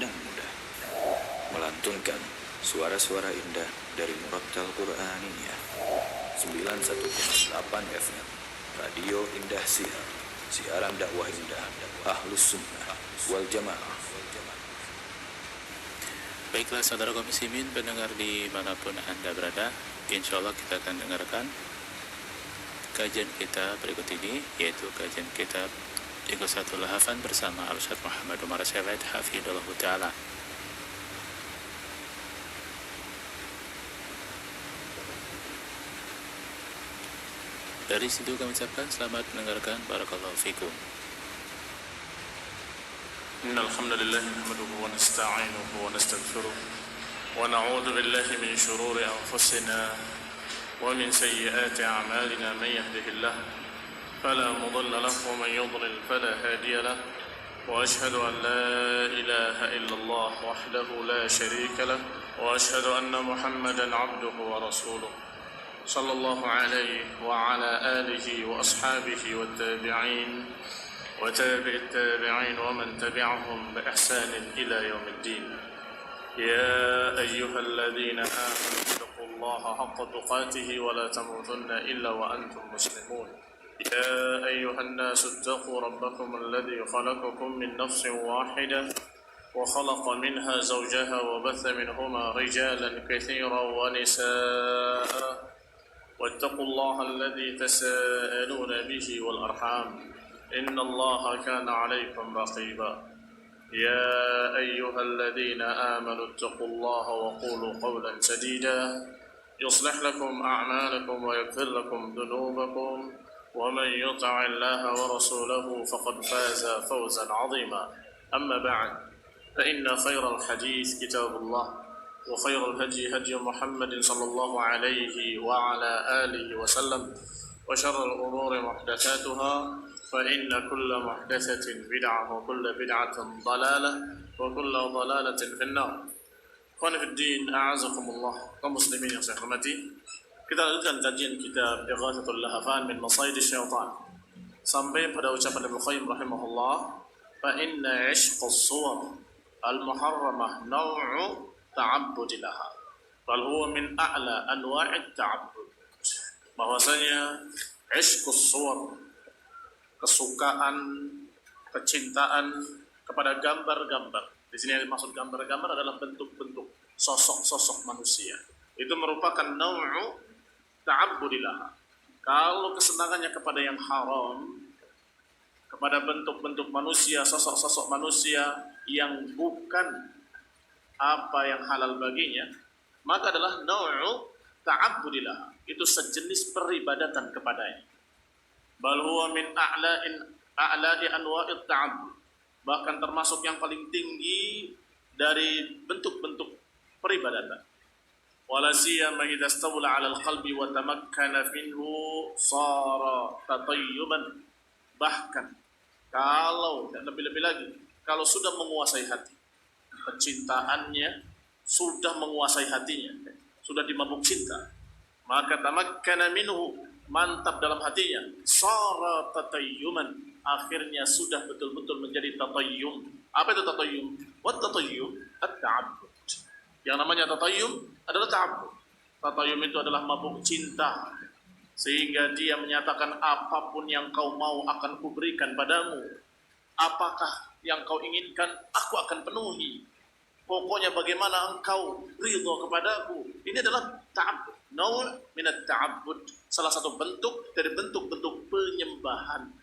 dan mudah, melantunkan suara-suara indah dari Murattal Qur'aniyah 91,8 FM Radio Indah Siar, siaran dakwah indah Ahlus Sunnah wal Jamaah. Baiklah saudara kaum muslimin pendengar dimanapun Anda berada, insya Allah kita akan dengarkan kajian kita berikut ini, yaitu kajian kitab Ighathatul Lahafan bersama Al-Ustaz Muhammad Umar Syawed Hafidhullah Ta'ala. Dari situ kami ucapkan selamat mendengarkan. Barakallahu fikum. إن الحمد لله نحمده ونستعينه ونستغفره ونعوذ بالله من شرور أنفسنا ومن سيئات أعمالنا. من يهده الله فلا مضل له ومن يضلل فلا هادي له وأشهد أن لا إله إلا الله وحده لا شريك له وأشهد أن محمدا عبده ورسوله صلى الله عليه وعلى آله وأصحابه والتابعين وتابع التابعين ومن تبعهم بإحسان إلى يوم الدين. يا أيها الذين آمنوا اتقوا الله حق تقاته ولا تموتن إلا وأنتم مسلمون. يا أيها الناس اتقوا ربكم الذي خلقكم من نفس واحدة وخلق منها زوجها وبث منهما رجالا كثيرا ونساء واتقوا الله الذي تساءلون به والأرحام إن الله كان عليكم رقيبا. يا أيها الذين آمنوا اتقوا الله وقولوا قولا سديدا يصلح لكم أعمالكم ويغفر لكم ذنوبكم ومن يطع الله ورسوله فقد فاز فوزا عظيما. أما بعد فإن خير الحديث كتاب الله وخير الهدي هدي محمد صلى الله عليه وعلى آله وسلم وشر الأمور محدثاتها فإن كل محدثة بدعة وكل بدعة ضلالة وكل ضلالة في النار. Ikhwan fiddin, a'azakumullah, kaum muslimin yang saya hormati. Kita lanjutkan kajian kitab Ighathatul Lahafan min Masaydis Syaitan sampai pada ucapan Ibnu Qayyim rahimahullah, fa inna 'ishqas suwar al-muharramah naw'u ta'abbud laha bal huwa min a'la anwa'it ta'abbud. Bahwasanya 'ishqus suwar, kesukaan, kecintaan kepada gambar-gambar. Di sini yang dimaksud gambar-gambar adalah bentuk-bentuk sosok-sosok manusia. Itu merupakan nau'u ta'abbudillah. Kalau kesenangannya kepada yang haram, kepada bentuk-bentuk manusia, sosok-sosok manusia yang bukan apa yang halal baginya, maka adalah nau'u ta'abbudillah. Itu sejenis peribadatan kepadanya. Bal huwa min a'la'i anwa'it ta'abbud, bahkan termasuk yang paling tinggi dari bentuk-bentuk peribadatan. Wala siyama idza stawla 'ala al-qalbi wa tamakkana minhu sara tatayyuban. Bahkan kalau, dan lebih-lebih lagi, kalau sudah menguasai hati, kecintaannya sudah menguasai hatinya, sudah dimabuk cinta, maka tamakkana minhu, mantap dalam hatinya, sara tatayyuman, akhirnya sudah betul-betul menjadi tatayyum. Apa itu tatayyum? Wat tatayyum at-ta'abbud. Yang namanya tatayyum adalah ta'abbud. Tatayyum itu adalah mabuk cinta, sehingga dia menyatakan apapun yang kau mau akan kuberikan padamu. Apakah yang kau inginkan aku akan penuhi. Pokoknya bagaimana engkau ridha kepadaku. Ini adalah ta'abbud. Naw' minat ta'abbud, salah satu bentuk dari bentuk-bentuk penyembahan.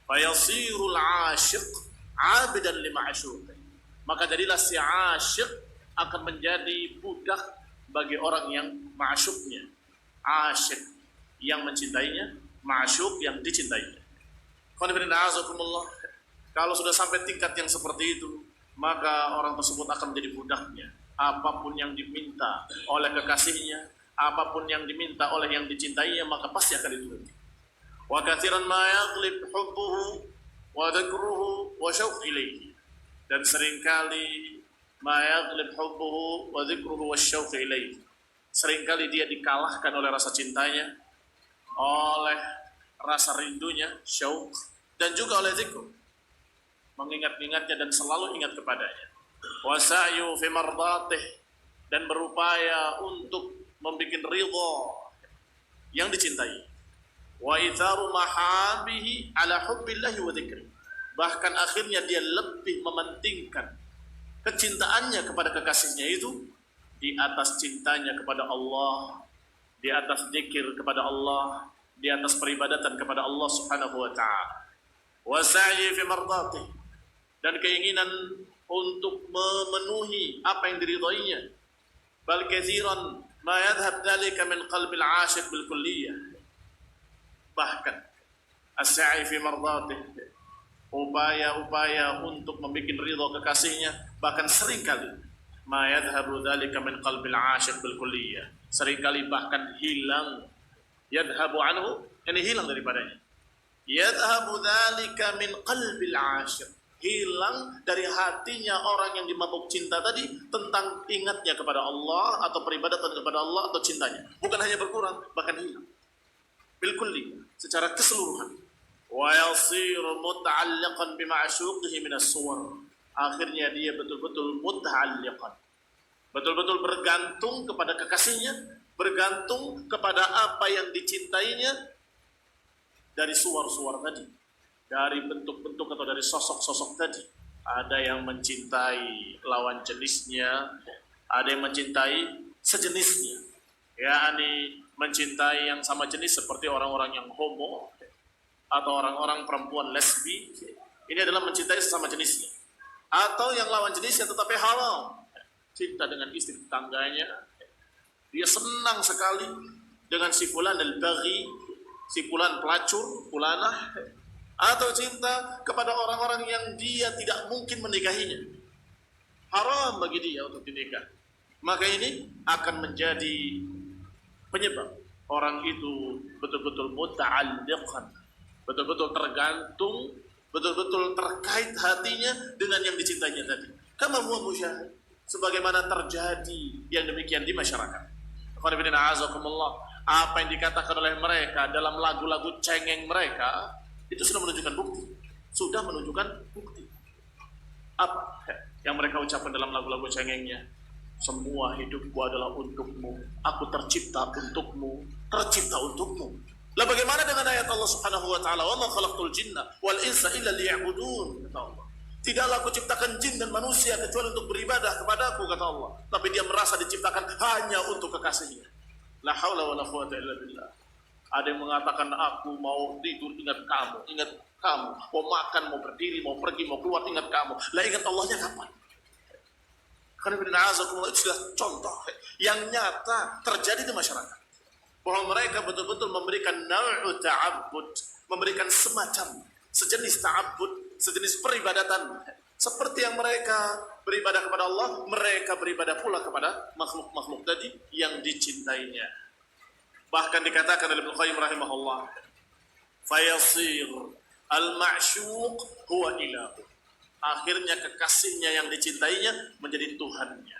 Fayasirul 'ashiq 'abidan li ma'syuqi. Maka jadilah si 'asyiq akan menjadi budak bagi orang yang ma'syuqnya. 'Asyiq yang mencintainya, ma'syuq yang dicintainya. Kalau sudah sampai tingkat yang seperti itu, maka orang tersebut akan menjadi budaknya. Apapun yang diminta oleh kekasihnya, apapun yang diminta oleh yang dicintainya, maka pasti akan dituruti. Wa katsiran ma yaghlib hubbuhu wa dhikruhu wa syauq ilaihi. Dan seringkali ma yaghlib hubbuhu wa dhikruhu wa syauq ilaihi. Seringkali dia dikalahkan oleh rasa cintanya, oleh rasa rindunya, syauq, dan juga oleh zikr, mengingat-ingatnya dan selalu ingat kepadanya. wa sa'yu fi mardatih, dan berupaya untuk membuat ridha yang dicintai, wa itharu mahabihi ala hubbillahi wa dzikri, bahkan akhirnya dia lebih mementingkan kecintaannya kepada kekasihnya itu di atas cintanya kepada Allah, di atas zikir kepada Allah, di atas peribadatan kepada Allah Subhanahu wa taala. Wa sa'yi fi mardatih, dan keinginan untuk memenuhi apa yang diridhoinya. Bal katsiran ma yadhhab dzalika min qalbil 'ashiq bil kulliyah. Bahkan as-sa'i fi mardatih, upaya-upaya untuk membuat ridha kekasihnya, bahkan seringkali ma yadhhabu dzalika min qalbil 'ashiq bil kulliyah, seringkali bahkan hilang, yadhhabu anhu, ini hilang daripadanya. Yadhhabu dzalika min qalbil 'ashiq, hilang dari hatinya orang yang dimabuk cinta tadi tentang ingatnya kepada Allah atau peribadatan kepada Allah atau cintanya. Bukan hanya berkurang, bahkan hilang bil kulliyah, secara keseluruhan. Wa yasir muta'alliqan bima'syuqihi min as-suwar, akhirnya dia betul-betul muta'alliqan, betul-betul bergantung kepada kekasihnya, bergantung kepada apa yang dicintainya dari suwar-suwar tadi, dari bentuk-bentuk atau dari sosok-sosok tadi. Ada yang mencintai lawan jenisnya, ada yang mencintai sejenisnya, yakni mencintai yang sama jenis seperti orang-orang yang homo atau orang-orang perempuan lesbi. Ini adalah mencintai sesama jenisnya. Atau yang lawan jenisnya tetapi halal, cinta dengan istri tetangganya, dia senang sekali dengan si fulan al-baghi, si fulan pelacur, fulanah. Atau cinta kepada orang-orang yang dia tidak mungkin menikahinya, haram bagi dia untuk dinikah. Maka ini akan menjadi penyebab orang itu betul-betul muta'alliqan, betul-betul tergantung, betul-betul terkait hatinya dengan yang dicintainya tadi. Kama huwa musyahid, sebagaimana terjadi yang demikian di masyarakat. Apa yang dikatakan oleh mereka dalam lagu-lagu cengeng mereka itu sudah menunjukkan bukti. Sudah menunjukkan bukti. Apa yang mereka ucapkan dalam lagu-lagu cengengnya? Semua hidupku adalah untukmu, aku tercipta untukmu, tercipta untukmu. Lah bagaimana dengan ayat Allah Subhanahu wa taala, "Wa ma khalaqtul jinna wal insa illa liya'budun," kata Allah. Tidaklah aku ciptakan jin dan manusia kecuali untuk beribadah kepadaku, kata Allah. Tapi dia merasa diciptakan hanya untuk kekasihnya. La haula wala quwwata illa billah. Ada yang mengatakan, aku mau tidur ingat kamu, ingat kamu, mau makan, mau berdiri, mau pergi, mau keluar, ingat kamu. Lah ingat Allahnya kapan? Karena itu sudah contoh yang nyata terjadi di masyarakat, bahwa mereka betul-betul memberikan nau'u ta'abbud, memberikan semacam sejenis ta'abbud, sejenis peribadatan. Seperti yang mereka beribadah kepada Allah, mereka beribadah pula kepada makhluk-makhluk tadi yang dicintainya. Bahkan dikatakan oleh Ibnu Qayyim rahimahullah, fayasir al-ma'syuq huwa ilahu. Akhirnya kekasihnya yang dicintainya menjadi Tuhannya.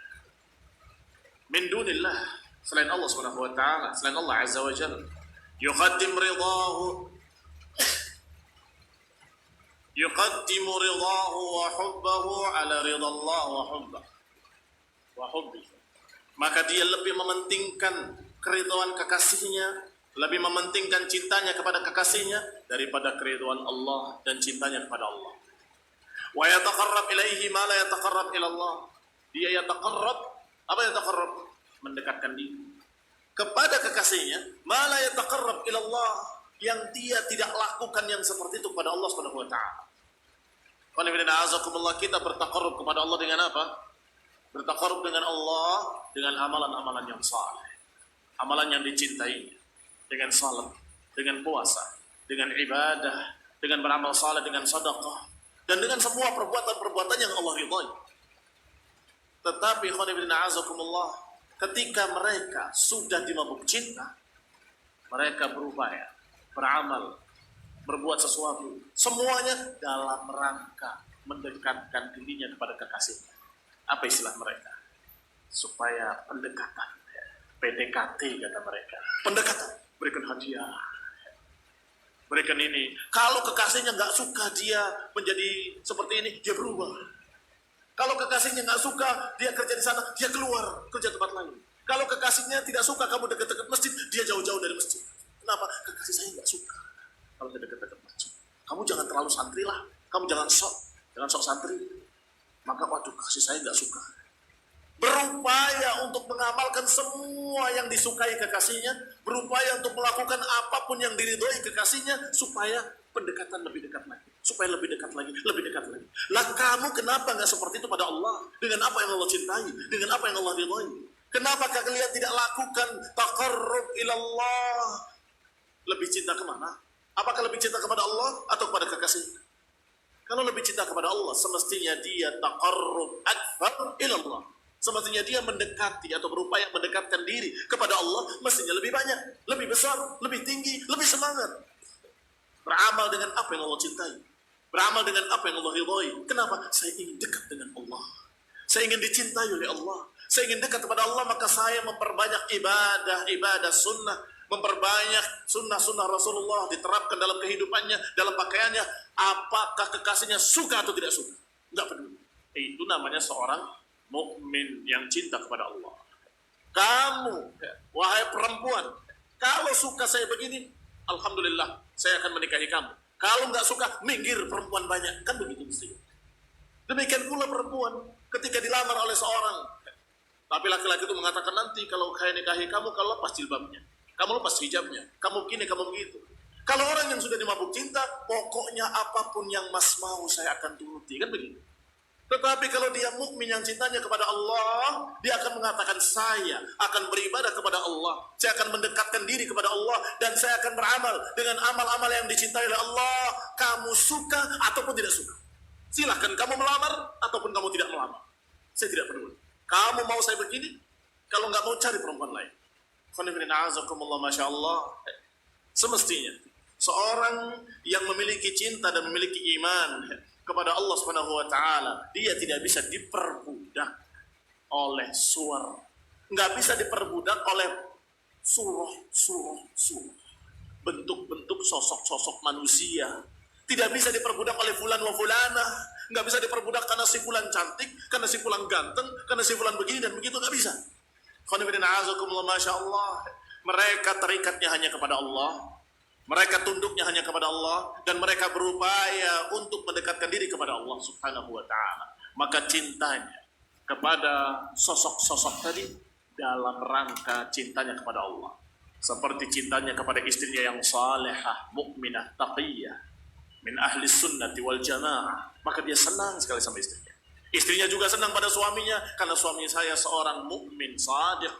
Min dunillah, selain Allah Subhanahu wa taala, selain Allah Azza wa Jalla. Yuqaddimu ridahu wa hubbahu ala ridallah wa hubbihi. Maka dia lebih mementingkan keridhaan kekasihnya, lebih mementingkan cintanya kepada kekasihnya daripada keridhaan Allah dan cintanya kepada Allah. Wa yataqarrab ilaihi ma la yataqarrab ila Allah. Dia yataqarrab, apa yataqarrab? Mendekatkan diri kepada kekasihnya, ma la yataqarrab ila Allah, yang dia tidak lakukan yang seperti itu kepada Allah Subhanahu wa taala. Kita bertaqarrub kepada Allah dengan apa? Bertaqarrub dengan Allah dengan amalan-amalan yang saleh, amalan yang dicintai, dengan salat, dengan puasa, dengan ibadah, dengan beramal saleh, dengan sedekah, dan dengan semua perbuatan-perbuatan yang Allah ridhai. Tetapi ketika mereka sudah dimabuk cinta, mereka berupaya, beramal, berbuat sesuatu, semuanya dalam rangka mendekatkan dirinya kepada kekasihnya. Apa istilah mereka? Supaya pendekatan, PDKT kata mereka. Pendekatan, berikan hadiah, berikan ini. Kalau kekasihnya nggak suka dia menjadi seperti ini, dia berubah. Kalau kekasihnya nggak suka, dia kerja di sana, dia keluar kerja tempat lain. Kalau kekasihnya tidak suka kamu dekat-dekat masjid, dia jauh-jauh dari masjid. Kenapa? Kekasih saya nggak suka kalau dekat-dekat masjid. Kamu jangan terlalu santri lah, kamu jangan sok santri. Maka waduh, kasih saya nggak suka. Berupaya untuk mengamalkan semua yang disukai kekasihnya, berupaya untuk melakukan apapun yang diridhoi kekasihnya, supaya pendekatan lebih dekat lagi, supaya lebih dekat lagi, lebih dekat lagi. Lah kamu kenapa nggak seperti itu pada Allah? Dengan apa yang Allah cintai, dengan apa yang Allah ridhoi? Kenapa kalian tidak lakukan taqarrub ilallah? Lebih cinta kemana? Apakah lebih cinta kepada Allah atau kepada kekasih? Kalau lebih cinta kepada Allah, semestinya dia taqarrub akbar ilallah. Semestinya dia mendekati atau berupaya mendekatkan diri kepada Allah, mestinya lebih banyak, lebih besar, lebih tinggi, lebih semangat. Beramal dengan apa yang Allah cintai, beramal dengan apa yang Allah ridhoi. Kenapa? Saya ingin dekat dengan Allah, saya ingin dicintai oleh Allah, saya ingin dekat kepada Allah, maka saya memperbanyak ibadah sunnah, memperbanyak sunnah Rasulullah, diterapkan dalam kehidupannya, dalam pakaiannya. Apakah kekasihnya suka atau tidak suka? Tidak peduli. Itu namanya seorang mukmin yang cinta kepada Allah. Kamu, wahai perempuan, kalau suka saya begini, alhamdulillah, saya akan menikahi kamu. Kalau nggak suka, minggir perempuan banyak. Kan begitu mestinya. Demikian pula perempuan ketika dilamar oleh seorang, tapi laki-laki itu mengatakan, nanti kalau saya nikahi kamu, kalau lepas jilbabnya, kamu lepas hijabnya, kamu begini, kamu begitu. Kalau orang yang sudah dimabuk cinta, pokoknya apapun yang mas mau saya akan turuti. Kan begitu. Tetapi kalau dia mukmin yang cintanya kepada Allah, dia akan mengatakan, saya akan beribadah kepada Allah, saya akan mendekatkan diri kepada Allah, dan saya akan beramal dengan amal-amal yang dicintai oleh Allah. Kamu suka ataupun tidak suka, silahkan kamu melamar ataupun kamu tidak melamar, saya tidak peduli. Kamu mau saya begini, kalau nggak mau cari perempuan lain. Masya Allah. Semestinya seorang yang memiliki cinta dan memiliki iman kepada Allah Subhanahu wa taala, dia tidak bisa diperbudak oleh suara, nggak bisa diperbudak oleh surah, bentuk-bentuk sosok-sosok manusia. Tidak bisa diperbudak oleh fulan wa fulanah, nggak bisa diperbudak karena si fulan cantik, karena si fulan ganteng, karena si fulan begini dan begitu, nggak bisa. Masya Allah. Mereka terikatnya hanya kepada Allah, mereka tunduknya hanya kepada Allah, dan mereka berupaya untuk mendekatkan diri kepada Allah Subhanahu wa ta'ala. Maka cintanya kepada sosok-sosok tadi dalam rangka cintanya kepada Allah, seperti cintanya kepada istrinya yang salihah, mukminah, taqiyah, min ahli sunnati wal jamaah, maka dia senang sekali sama istrinya. Istrinya juga senang pada suaminya, karena suami saya seorang mukmin sadiq,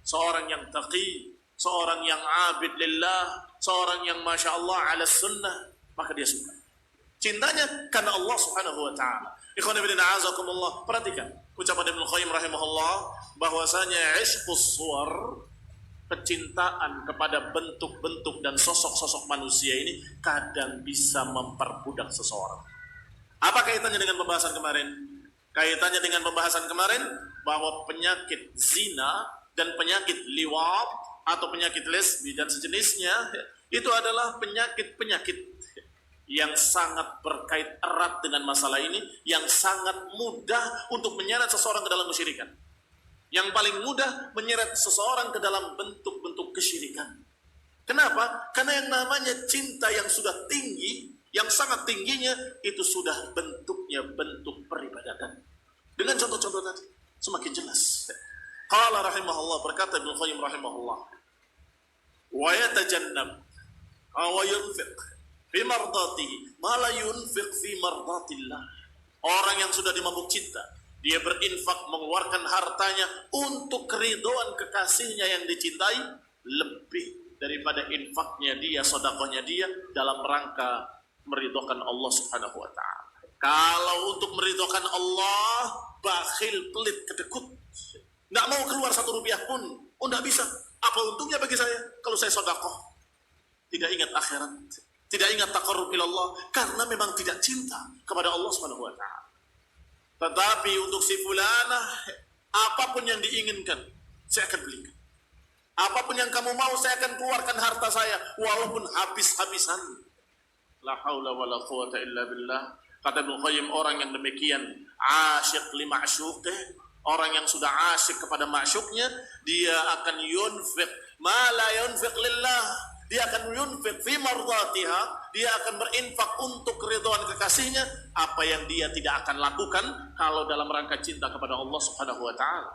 seorang yang taqi, seorang yang abid lillah, seorang yang masya Allah ala sunnah, maka dia suka. Cintanya karena Allah Subhanahu wa ta'ala. Ikhwan fillah a'azakumullah, perhatikan ucapan Ibnu Qayyim rahimahullah bahwasanya ishqus suwar, kecintaan kepada bentuk-bentuk dan sosok-sosok manusia ini kadang bisa memperbudak seseorang. Apa kaitannya dengan pembahasan kemarin? Kaitannya dengan pembahasan kemarin bahwa penyakit zina dan penyakit liwat atau penyakit lesbi dan sejenisnya itu adalah penyakit-penyakit yang sangat berkait erat dengan masalah ini, yang sangat mudah untuk menyeret seseorang ke dalam kesyirikan. Yang paling mudah menyeret seseorang ke dalam bentuk-bentuk kesyirikan. Kenapa? Karena yang namanya cinta yang sudah tinggi, yang sangat tingginya, itu sudah bentuknya bentuk peribadatan. Dengan contoh-contoh tadi semakin jelas. Qala rahimahullah, berkata Ibnu Qayyim rahimahullah, wa yatajannab wa yunfiq fi mardatihi ma la yunfiq fi mardatillah. Orang yang sudah dimabuk cinta, dia berinfak, mengeluarkan hartanya untuk keridhaan kekasihnya yang dicintai lebih daripada infaknya dia, sedekahnya dia dalam rangka meridhokan Allah Subhanahu wa ta'ala. Kalau untuk meridhokan Allah, bakhil, pelit, kedekut, nggak mau keluar 1 rupiah pun, oh nggak bisa. Apa untungnya bagi saya kalau saya sedekah? Tidak ingat akhirat, tidak ingat taqarrub ilallah, karena memang tidak cinta kepada Allah Subhanahu wa ta'ala. Tetapi untuk si fulanah, apapun yang diinginkan, saya akan belikan. Apapun yang kamu mau, saya akan keluarkan harta saya, walaupun habis-habisan. La haula wa la quwata illa billah. Kata Ibnu Qayyim, orang yang demikian asyik li ma'syuqih, orang yang sudah asyik kepada ma'syuknya, dia akan yunfiq ma la yunfiq lillah, dia akan yunfiq fi mardatiha, dia akan berinfak untuk keridhaan kekasihnya, apa yang dia tidak akan lakukan kalau dalam rangka cinta kepada Allah Subhanahu wa taala.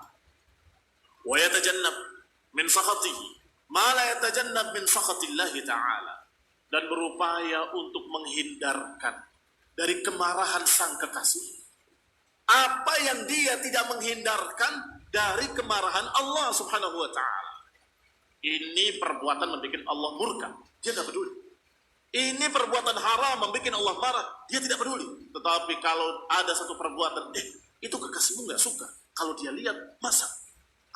Wa yatajannab min sakhatihi ma la yatajannab min sakhatillah taala, dan berupaya untuk menghindarkan dari kemarahan sang kekasih apa yang dia tidak menghindarkan dari kemarahan Allah Subhanahu wa taala. Ini perbuatan membuat Allah murka, dia tidak peduli. Ini perbuatan haram membuat Allah marah, dia tidak peduli. Tetapi kalau ada satu perbuatan, itu kekasihmu nggak suka, kalau dia lihat, masa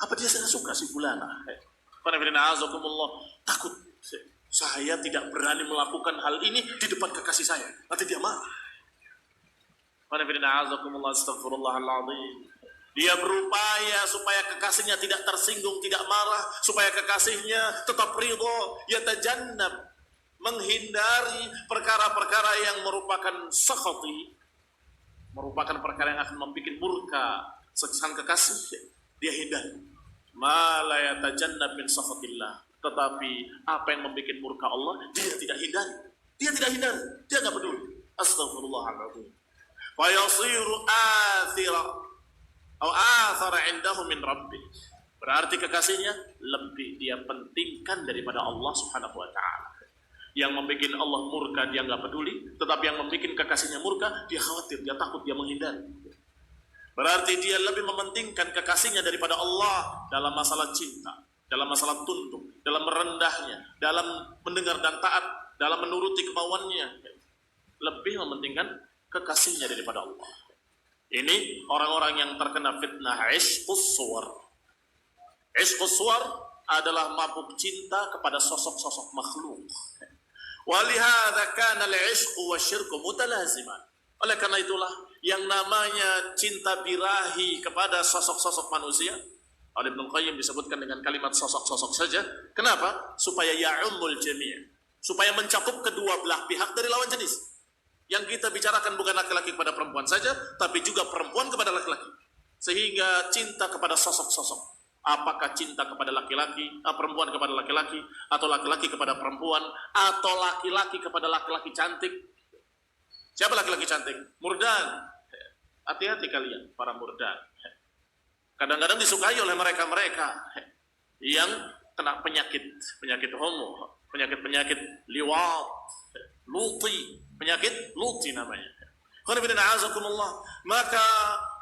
apa dia sangat suka si fulana? Takut saya tidak berani melakukan hal ini di depan kekasih saya, nanti dia marah. Dia berupaya supaya kekasihnya tidak tersinggung, tidak marah, supaya kekasihnya tetap ridho. Yatajannab, menghindari perkara-perkara yang merupakan sakhati, merupakan perkara yang akan membuat murka sang kekasih, dia hindari. Ma la yatajannab min sakhatillah, tetapi apa yang membuat murka Allah, dia tidak hindari. Dia tidak hindari, dia enggak peduli. Astaghfirullahaladzim. Fayasiru athira atau athara indahu min rabbih, berarti kekasihnya lebih dia pentingkan daripada Allah Subhanahu wa taala. Yang membuat Allah murka dia enggak peduli, tetapi yang membuat kekasihnya murka dia khawatir, dia takut, dia menghindari. Berarti dia lebih mementingkan kekasihnya daripada Allah dalam masalah cinta, dalam masalah tunduk, dalam merendahnya, dalam mendengar dan taat, dalam menuruti kemauannya, lebih mementingkan kekasihnya daripada Allah. Ini orang-orang yang terkena fitnah ishqus suwar. Ishqus suwar adalah mabuk cinta kepada sosok-sosok makhluk. Walihada kana al-ishqu wasyirku mutalaziman. Oleh karena itulah yang namanya cinta birahi kepada sosok-sosok manusia, oleh Ibnu Qayyim disebutkan dengan kalimat sosok-sosok saja. Kenapa? Supaya ya'ummul jami', supaya mencakup kedua belah pihak dari lawan jenis. Yang kita bicarakan bukan laki-laki kepada perempuan saja, tapi juga perempuan kepada laki-laki. Sehingga cinta kepada sosok-sosok. Apakah cinta kepada laki-laki, perempuan kepada laki-laki, atau laki-laki kepada perempuan, atau laki-laki kepada laki-laki cantik. Siapa laki-laki cantik? Murdan. Hati-hati kalian, para murdan. Kadang-kadang disukai oleh mereka-mereka yang kena penyakit homo, penyakit liwat, luti, penyakit luti namanya. Maka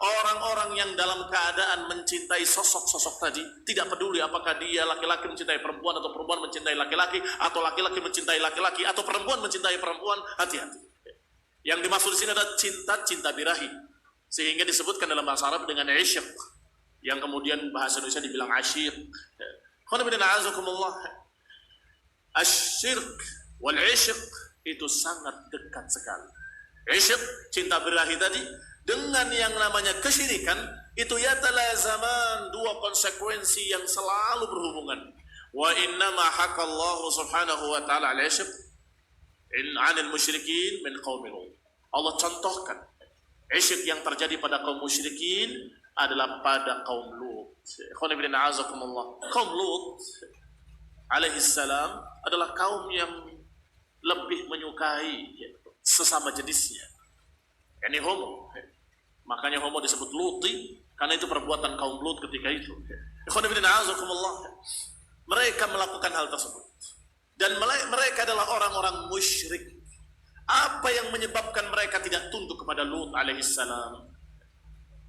orang-orang yang dalam keadaan mencintai sosok-sosok tadi, tidak peduli apakah dia laki-laki mencintai perempuan, atau perempuan mencintai laki-laki, atau laki-laki mencintai laki-laki, atau perempuan mencintai perempuan, hati-hati. Yang dimaksud di sini adalah cinta birahi, sehingga disebutkan dalam bahasa Arab dengan isyq, yang kemudian bahasa Indonesia dibilang asyik. Asyirk wal isyq itu sangat dekat sekali. Isyq, cinta birahi tadi, dengan yang namanya kesyirikan, itu yatalazaman, dua konsekuensi yang selalu berhubungan. Wa innama hakallahu subhanahu wa ta'ala al-isyq in 'anil musyrikin min qaumi Lut. Allah contohkan isyq yang terjadi pada kaum musyrikin adalah pada kaum Lut. Kaum Lut alaihi salam adalah kaum yang lebih menyukai sesama jenisnya, yakni homo. Makanya homo disebut luti, karena itu perbuatan kaum Lut ketika itu. Mereka melakukan hal tersebut, dan mereka adalah orang-orang musyrik. Apa yang menyebabkan mereka tidak tunduk kepada Lut alaihissalam?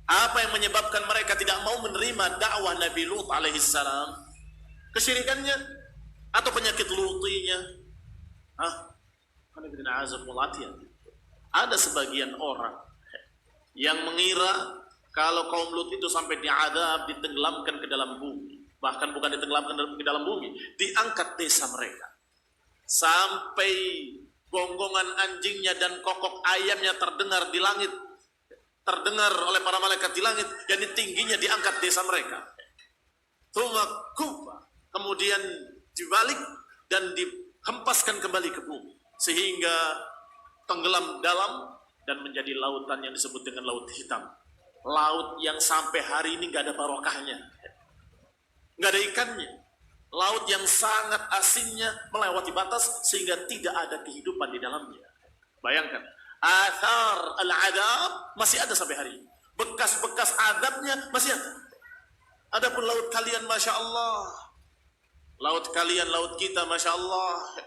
Apa yang menyebabkan mereka tidak mau menerima dakwah Nabi Lut alaihissalam? Kesyirikannya atau penyakit lutinya? Ada sebagian orang yang mengira kalau kaum Lut itu sampai diadab, ditenggelamkan ke dalam bumi, bahkan bukan ditenggelamkan ke dalam bumi, diangkat desa mereka sampai gonggongan anjingnya dan kokok ayamnya terdengar di langit, terdengar oleh para malaikat di langit, dan tingginya diangkat desa mereka. Kemudian dibalik dan dihempaskan kembali ke bumi, sehingga tenggelam dalam dan menjadi lautan yang disebut dengan laut hitam. Laut yang sampai hari ini nggak ada barokahnya, nggak ada ikannya. Laut yang sangat asinnya melewati batas sehingga tidak ada kehidupan di dalamnya. Bayangkan, athar al-adab masih ada sampai hari ini. Bekas-bekas adabnya masih ada. Adapun laut kalian, Masya Allah. Laut kalian, laut kita, Masya Allah.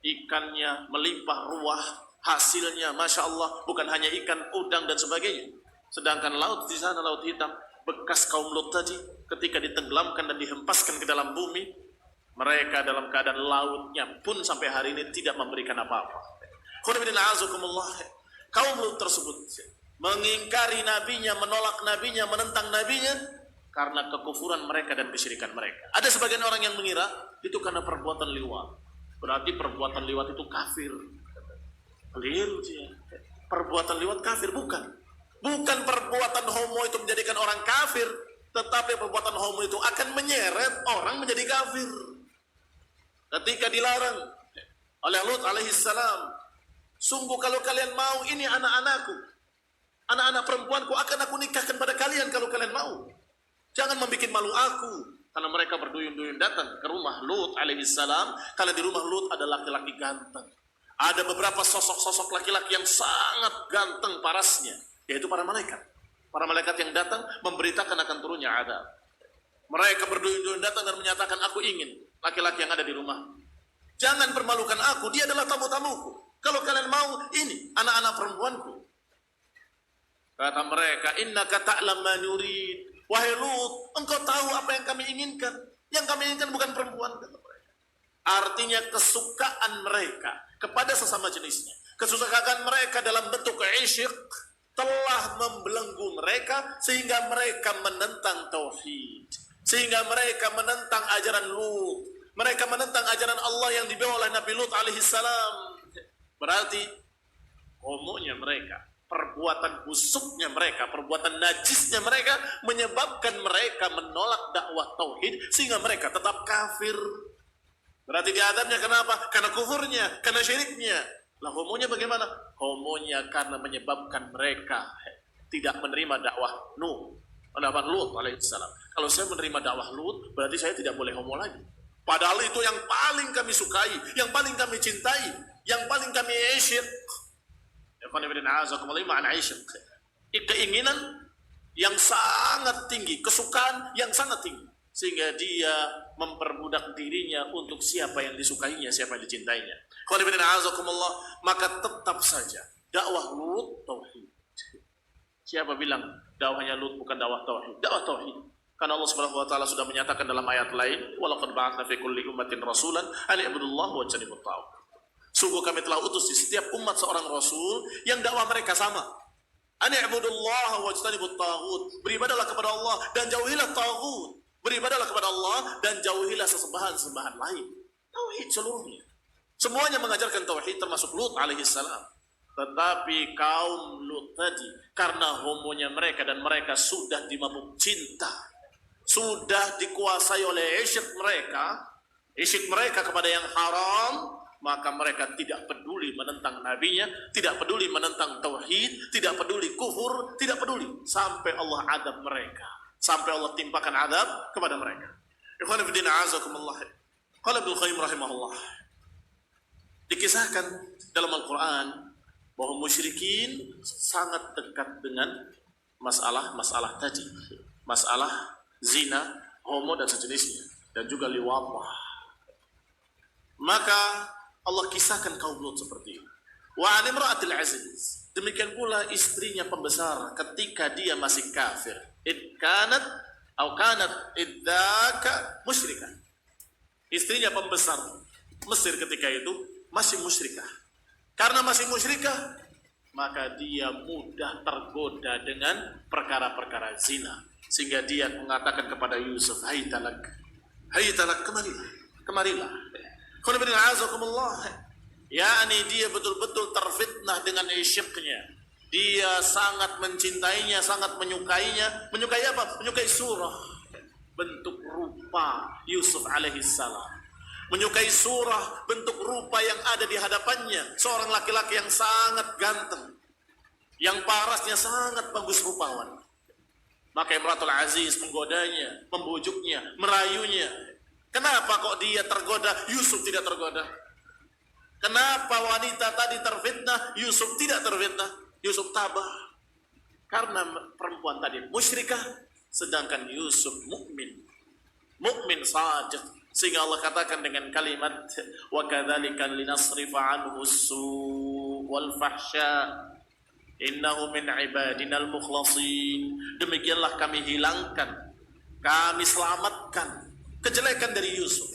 Ikannya melimpah ruah, hasilnya, Masya Allah. Bukan hanya ikan, udang, dan sebagainya. Sedangkan laut di sana, laut hitam, bekas kaum Lut tadi, ketika ditenggelamkan dan dihempaskan ke dalam bumi, mereka dalam keadaan lautnya pun sampai hari ini tidak memberikan apa-apa. Kaum Lut tersebut mengingkari nabinya, menolak nabinya, menentang nabinya karena kekufuran mereka dan kesyirikan mereka. Ada sebagian orang yang mengira itu karena perbuatan liwat. Berarti perbuatan liwat itu kafir. Keliru dia. Perbuatan liwat kafir, bukan. Bukan perbuatan homo itu menjadikan orang kafir, tetapi perbuatan homo itu akan menyeret orang menjadi kafir. Ketika dilarang oleh Lut alaihissalam, sungguh kalau kalian mau, ini anak-anakku, anak-anak perempuanku akan aku nikahkan pada kalian kalau kalian mau. Jangan membuat malu aku. Karena mereka berduyun-duyun datang ke rumah Lut alaihissalam. Karena di rumah Lut ada laki-laki ganteng. Ada beberapa sosok-sosok laki-laki yang sangat ganteng parasnya, yaitu para malaikat. Para malaikat yang datang memberitakan akan turunnya adab. Mereka berduyun-duyun datang dan menyatakan, aku ingin laki-laki yang ada di rumah. Jangan permalukan aku, dia adalah tamu-tamuku. Kalau kalian mau, ini anak-anak perempuanku. Kata mereka, innaka ta'lam ma nurid. Wahai Lut, engkau tahu apa yang kami inginkan. Yang kami inginkan bukan perempuan, kata mereka. Artinya kesukaan mereka kepada sesama jenisnya, kesukaan mereka dalam bentuk isyq telah membelenggu mereka sehingga mereka menentang tauhid, sehingga mereka menentang ajaran Lut, mereka menentang ajaran Allah yang dibawa oleh Nabi Lut alaihissalam. Berarti homonya mereka, perbuatan busuknya mereka, perbuatan najisnya mereka menyebabkan mereka menolak dakwah tauhid sehingga mereka tetap kafir. Berarti diadabnya kenapa? Karena kufurnya, karena syiriknya. Lah homonya bagaimana? Homonya karena menyebabkan mereka tidak menerima dakwah dakwah Lut alaihissalam. Kalau saya menerima dakwah Lut, berarti saya tidak boleh homo lagi. Padahal itu yang paling kami sukai, yang paling kami cintai, yang paling kami isyq. Keinginan yang sangat tinggi, kesukaan yang sangat tinggi, sehingga dia memperbudak dirinya untuk siapa yang disukainya, siapa yang dicintainya. Maka tetap saja dakwah Lut tauhid. Siapa bilang dakwahnya Lut bukan dakwah tauhid? Dakwah tauhid. Karena Allah Subhanahu wa taala sudah menyatakan dalam ayat lain, walaqad ba'atsna fi kulli ummatin rasulan an i'budullaha wa ijtanibut taghut. Sungguh kami telah utus di setiap umat seorang rasul yang dakwah mereka sama. An i'budullaha wa ijtanibut taghut. Beribadahlah kepada Allah dan jauhilah taghut. Beribadahlah kepada Allah dan jauhilah sesembahan-sembahan lain. Tauhid seluruhnya. Semuanya mengajarkan tauhid termasuk Lut alaihissalam. Tetapi kaum Lut tadi, karena homonya mereka dan mereka sudah dimabuk cinta, sudah dikuasai oleh isyq mereka kepada yang haram, maka mereka tidak peduli menentang nabinya, tidak peduli menentang tauhid, tidak peduli kufur, tidak peduli, sampai Allah adab mereka, sampai Allah timpakan adab kepada mereka. Ikhwan fillah azakumullah. Qala Ibnu Qayyim rahimahullah, dikisahkan dalam Al-Quran bahwa musyrikin sangat dekat dengan masalah tadi, masalah zina, homo dan sejenisnya, dan juga liwatah. Maka Allah kisahkan kaum Lut seperti ini. Wa imra'atil aziz, demikian pula istrinya pembesar ketika dia masih kafir. Kanat idzaka musyrikah. Istrinya pembesar Mesir ketika itu masih musyrikah. Karena masih musyrikah, maka dia mudah tergoda dengan perkara-perkara zina, sehingga dia mengatakan kepada Yusuf, hai talak, kemarilah. yakni dia betul-betul terfitnah dengan isyqnya. Dia sangat mencintainya, sangat menyukainya. Menyukai apa? Menyukai surah, bentuk rupa Yusuf alaihissalam. Menyukai surah, bentuk rupa yang ada di hadapannya, seorang laki-laki yang sangat ganteng. yang parasnya sangat bagus rupawan. Maka Imratul Aziz menggodanya, membujuknya, merayunya. Kenapa kok dia tergoda, Yusuf tidak tergoda? Kenapa wanita tadi terfitnah, Yusuf tidak terfitnah? Yusuf tabah. Karena perempuan tadi musyrikah, sedangkan Yusuf mukmin. Mukmin saja. Sehingga Allah katakan dengan kalimat wa kadzalika linasrifa anhu as-su' wal fahsya innahu min ibadinal mukhlasin. Demikianlah kami hilangkan, kami selamatkan kejelekan dari Yusuf.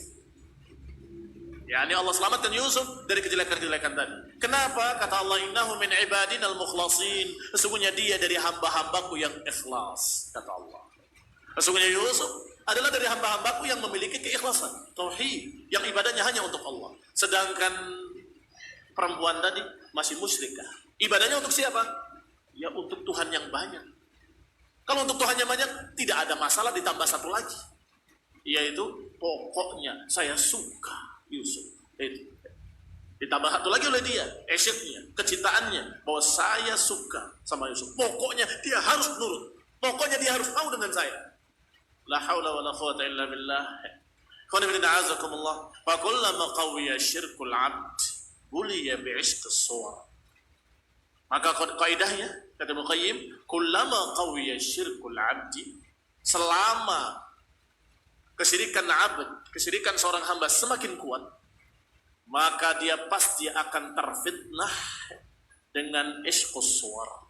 Yani Allah selamatkan Yusuf dari kejelekan-kejelekan tadi. Kenapa? Kata Allah, innahu min ibadinal mukhlasin. Sesungguhnya dia dari hamba-hambaku yang ikhlas, kata Allah. Sesungguhnya Yusuf adalah dari hamba-hambaku yang memiliki keikhlasan, tauhid, yang ibadahnya hanya untuk Allah. Sedangkan perempuan tadi masih musyrikah. Ibadahnya untuk siapa? Ya untuk Tuhan yang banyak. Kalau untuk Tuhan yang banyak, tidak ada masalah, ditambah satu lagi. Yaitu, pokoknya saya suka Yusuf. Itu. Ditambah satu lagi oleh dia, esyiknya, kecintaannya, bahwa saya suka sama Yusuf. Pokoknya dia harus nurut. Pokoknya dia harus mau dengan saya. La haula wa la quwwata illa billah. Qanibidin a'azakumullah. Fakullama qawiya syirkul abd buliya bi'ishqis suwar. Maka kaidahnya, kata Ibnu Qayyim, kullama qawiya syirkul abdi, selama kesyirikan abd, kesyirikan seorang hamba semakin kuat, maka dia pasti akan terfitnah dengan ishqus suwar.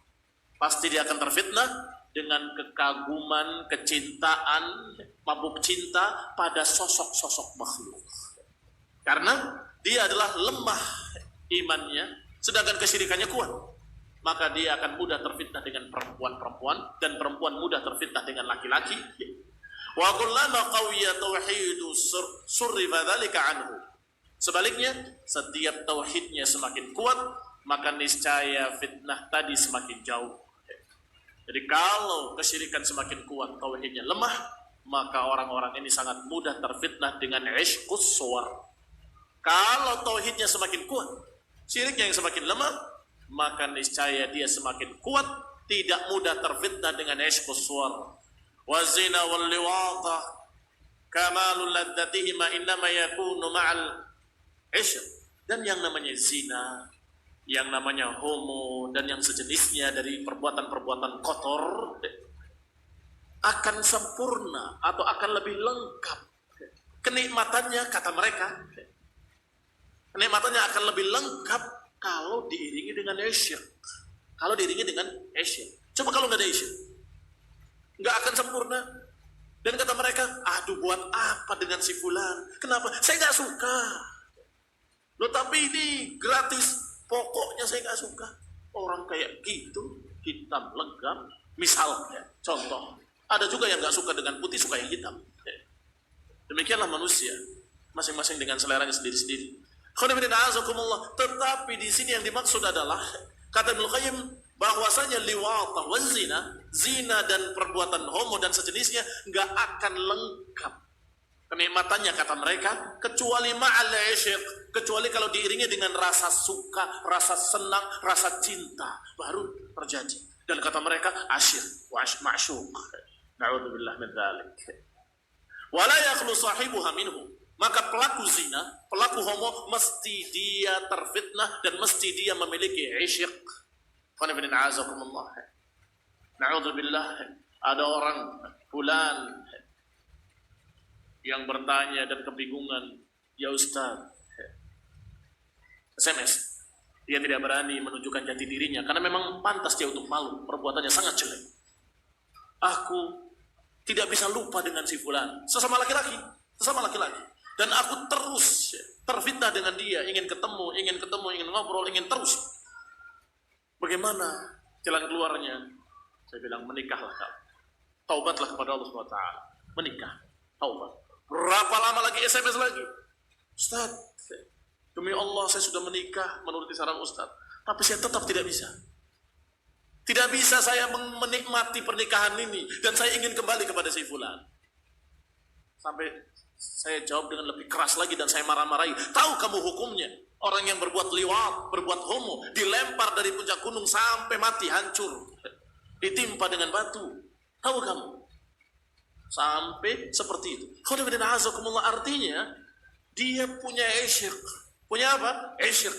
Pasti dia akan terfitnah dengan kekaguman, kecintaan, mabuk cinta pada sosok-sosok makhluk. Karena dia adalah lemah imannya, sedangkan kesyirikannya kuat. Maka dia akan mudah terfitnah dengan perempuan-perempuan, dan perempuan mudah terfitnah dengan laki-laki. Wa kullama qawiya tauhidu surrifa dzalika anhu. Sebaliknya, setiap tauhidnya semakin kuat, maka niscaya fitnah tadi semakin jauh. Jadi kalau kesyirikan semakin kuat, tauhidnya lemah, maka orang-orang ini sangat mudah terfitnah dengan ishqus suwar. Kalau tauhidnya semakin kuat, syiriknya yang semakin lemah, maka niscaya dia semakin kuat, tidak mudah terfitnah dengan ishqus suwar. Wa zina wal liwata kamalul laddatihima innama yakunu ma'al ishq. Dan yang namanya zina, yang namanya homo, dan yang sejenisnya dari perbuatan-perbuatan kotor akan sempurna atau akan lebih lengkap kenikmatannya, kata mereka. Kenikmatannya akan lebih lengkap kalau diiringi dengan isyq. Kalau diiringi dengan isyq. Coba kalau nggak ada isyq, nggak akan sempurna. Dan kata mereka, aduh buat apa dengan si fulan? Kenapa? Saya nggak suka. Loh tapi ini gratis. Pokoknya saya nggak suka. Orang kayak gitu, hitam legam. Misalnya, contoh, ada juga yang nggak suka dengan putih, suka yang hitam. Demikianlah manusia, masing-masing dengan seleranya sendiri-sendiri. Tetapi di sini yang dimaksud adalah, kata Ibnu Qayyim, bahwasanya liwata wa zina, zina dan perbuatan homo dan sejenisnya nggak akan lengkap kenikmatannya, kata mereka, kecuali ma'al isyq, kecuali kalau diiringi dengan rasa suka, rasa senang, rasa cinta, baru terjadi. Dan kata mereka asyik wa ma'syuq. Na'udzubillah min dzalik. Wa la yakhlu sahibuha minhu. Maka pelaku zina, pelaku homo mesti dia terfitnah dan mesti dia memiliki isyq. Qanibidin a'azakumullah. Na'udzubillah. Ada orang fulan yang bertanya dan kebingungan, ya Ustaz, SMS, dia tidak berani menunjukkan jati dirinya karena memang pantas dia untuk malu, perbuatannya sangat jelek. Aku tidak bisa lupa dengan si fulan, sesama laki-laki, dan aku terus terfitnah dengan dia, ingin ketemu, ingin ngobrol, ingin terus. Bagaimana jalan keluarnya? Saya bilang, menikahlah kau, taubatlah kepada Allah SWT, menikah, taubat. Berapa lama lagi SMS lagi? Ustaz, demi Allah saya sudah menikah menuruti saran Ustaz, tapi saya tetap tidak bisa. Tidak bisa saya menikmati pernikahan ini dan saya ingin kembali kepada si fulan. Sampai saya jawab dengan lebih keras lagi dan saya marah-marahi. Tahu kamu hukumnya? Orang yang berbuat liwat, berbuat homo, dilempar dari puncak gunung sampai mati, hancur. Ditimpa dengan batu. Tahu kamu? Sampai seperti itu. Artinya, dia punya isyq. Punya apa? Isyq.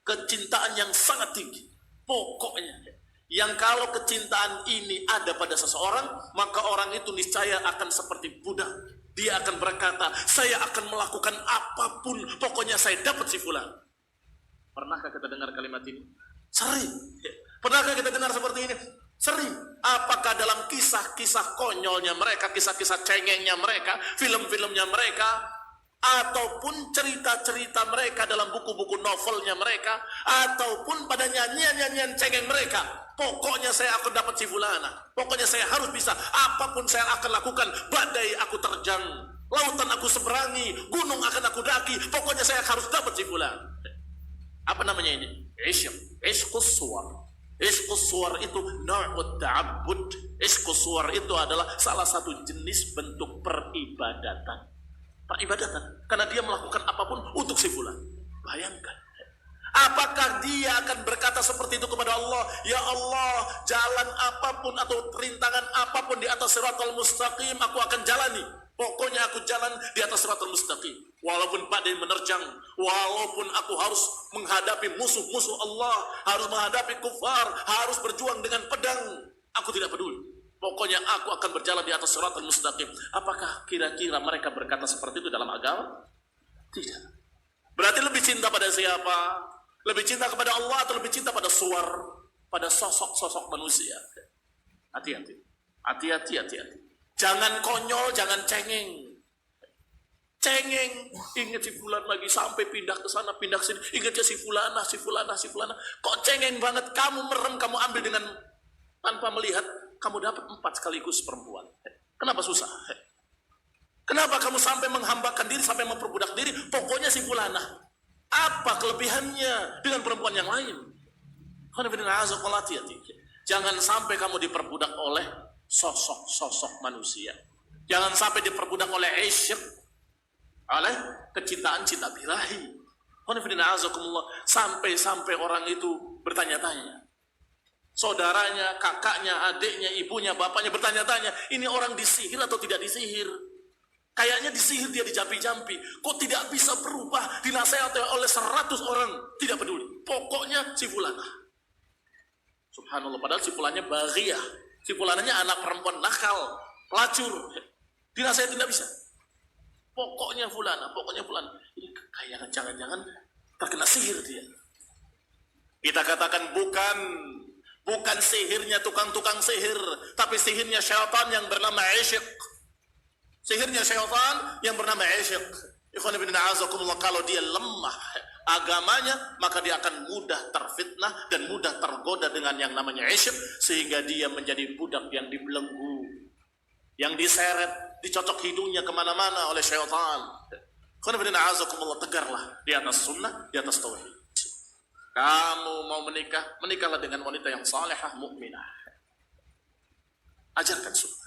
Kecintaan yang sangat tinggi. Pokoknya. Yang kalau kecintaan ini ada pada seseorang, maka orang itu niscaya akan seperti budak. Dia akan berkata, saya akan melakukan apapun, pokoknya saya dapat si fulan. Pernahkah kita dengar kalimat ini? Sering. Pernahkah kita dengar seperti ini? Sering. Apakah dalam kisah-kisah konyolnya mereka, kisah-kisah cengengnya mereka, film-filmnya mereka, ataupun cerita-cerita mereka dalam buku-buku novelnya mereka, ataupun pada nyanyian-nyanyian cengeng mereka. Pokoknya saya akan dapat si fulana. Pokoknya saya harus bisa. Apapun saya akan lakukan. Badai aku terjang. Lautan aku seberangi. Gunung akan aku daki. Pokoknya saya harus dapat si fulana. Apa namanya ini? Ishqus suwar. Ishqus suwar itu na'ud ta'abbud. Ishqus suwar itu adalah salah satu jenis bentuk peribadatan. Peribadatan. Karena dia melakukan apapun untuk si fulan. Bayangkan. Apakah dia akan berkata seperti itu kepada Allah? Ya Allah, jalan apapun atau rintangan apapun di atas siratal mustaqim aku akan jalani. Pokoknya aku jalan di atas siratal mustaqim. Walaupun badai menerjang, walaupun aku harus menghadapi musuh-musuh Allah, harus menghadapi kufar, harus berjuang dengan pedang, aku tidak peduli. Pokoknya aku akan berjalan di atas siratal mustaqim. Apakah kira-kira mereka berkata seperti itu dalam agama? Tidak. Berarti lebih cinta pada siapa? Lebih cinta kepada Allah atau lebih cinta pada suar, pada sosok-sosok manusia? Hati-hati. Hati-hati. Jangan konyol, jangan cengeng. Cengeng, ingat si fulan lagi sampai pindah ke sana, pindah ke sini. Ingat ya si fulana. Kok cengeng banget, kamu merem, kamu ambil dengan tanpa melihat, kamu dapat 4 sekaligus perempuan. Kenapa susah? Kenapa kamu sampai menghambakan diri, sampai memperbudak diri? Pokoknya si fulana. Apa kelebihannya dengan perempuan yang lain? Jangan sampai kamu diperbudak oleh sosok-sosok manusia. Jangan sampai diperbudak oleh isyq, oleh kecintaan cinta birahi. Sampai orang itu bertanya-tanya. Saudaranya, kakaknya, adiknya, ibunya, bapaknya bertanya-tanya, ini orang disihir atau tidak disihir? Kayaknya disihir dia, dijampi-jampi. Kok tidak bisa berubah? Dinasehati oleh 100 orang. Tidak peduli. Pokoknya si fulana. Subhanallah. Padahal si fulananya baghiyah. Si fulananya anak perempuan nakal. Pelacur. Dinasehati tidak bisa. Pokoknya fulana. Ini kayaknya jangan-jangan terkena sihir dia. Kita katakan bukan sihirnya tukang-tukang sihir. Tapi sihirnya syaitan yang bernama isyq. Sihirnya syaitan yang bernama isyq. Ikhwan ibn a'azakumullah, kalau dia lemah agamanya, maka dia akan mudah terfitnah dan mudah tergoda dengan yang namanya isyq, sehingga dia menjadi budak yang dibelenggu, yang diseret, dicocok hidungnya kemana-mana oleh syaitan. Ikhwan ibn a'azakumullah, tegarlah di atas sunnah, di atas tauhid. Kamu mau menikah, menikahlah dengan wanita yang salihah, mukminah. Ajarkan sunnah.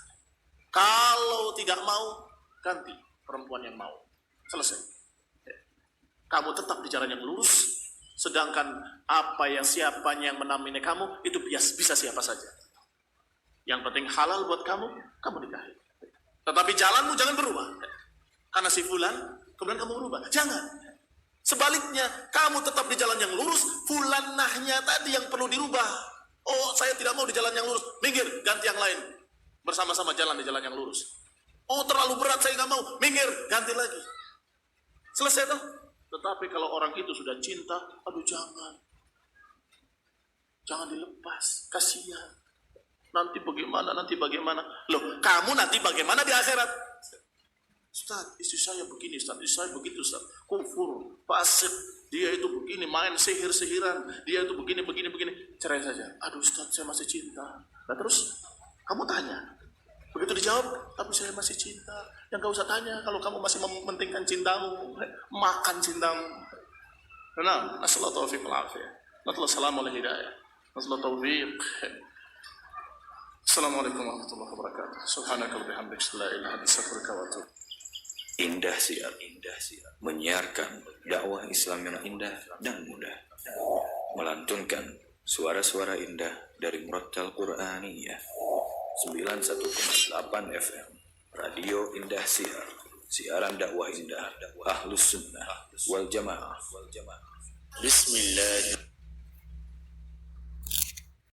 Kalau tidak mau, ganti perempuan yang mau. Selesai. Kamu tetap di jalan yang lurus, sedangkan siapanya yang menamini kamu, itu bisa siapa saja. Yang penting halal buat kamu nikahi. Tetapi jalanmu jangan berubah. Karena si fulan, kemudian kamu berubah. Jangan. Sebaliknya, kamu tetap di jalan yang lurus, fulanahnya tadi yang perlu dirubah. Oh, saya tidak mau di jalan yang lurus. Minggir, ganti yang lain. Bersama-sama jalan di jalan yang lurus. Oh, terlalu berat, saya nggak mau. Minggir, ganti lagi. Selesai tuh. Tetapi kalau orang itu sudah cinta, aduh jangan. Jangan dilepas, kasihan. Nanti bagaimana? Loh, kamu nanti bagaimana di akhirat? Ustaz, istri saya begini, Ustaz. Istri saya begitu, Ustaz. Kufur, fasik. Dia itu begini, main sihir-sihiran. Dia itu begini. Cerai saja. Aduh Ustaz, saya masih cinta. Nah terus? Kamu tanya, begitu dijawab, tapi saya masih cinta. Yang gak usah tanya, kalau kamu masih mementingkan cintamu, makan cintamu. Nah, nasallahu taufiq wal-afiyah. Nasallahu alaihi hidayah. Nasallahu taufiq. Assalamualaikum warahmatullahi wabarakatuh. Subhanakallahumma wa bihamdika, la ilaha illa anta, astaghfiruka wa atubu. Indah Siar menyiarkan dakwah Islam yang indah dan mudah, melantunkan suara-suara indah dari Murattal Quraniyah 91,8 FM Radio Indah Siar, siaran dakwah indah Ahlus Sunnah wal Jamaah. Bismillah.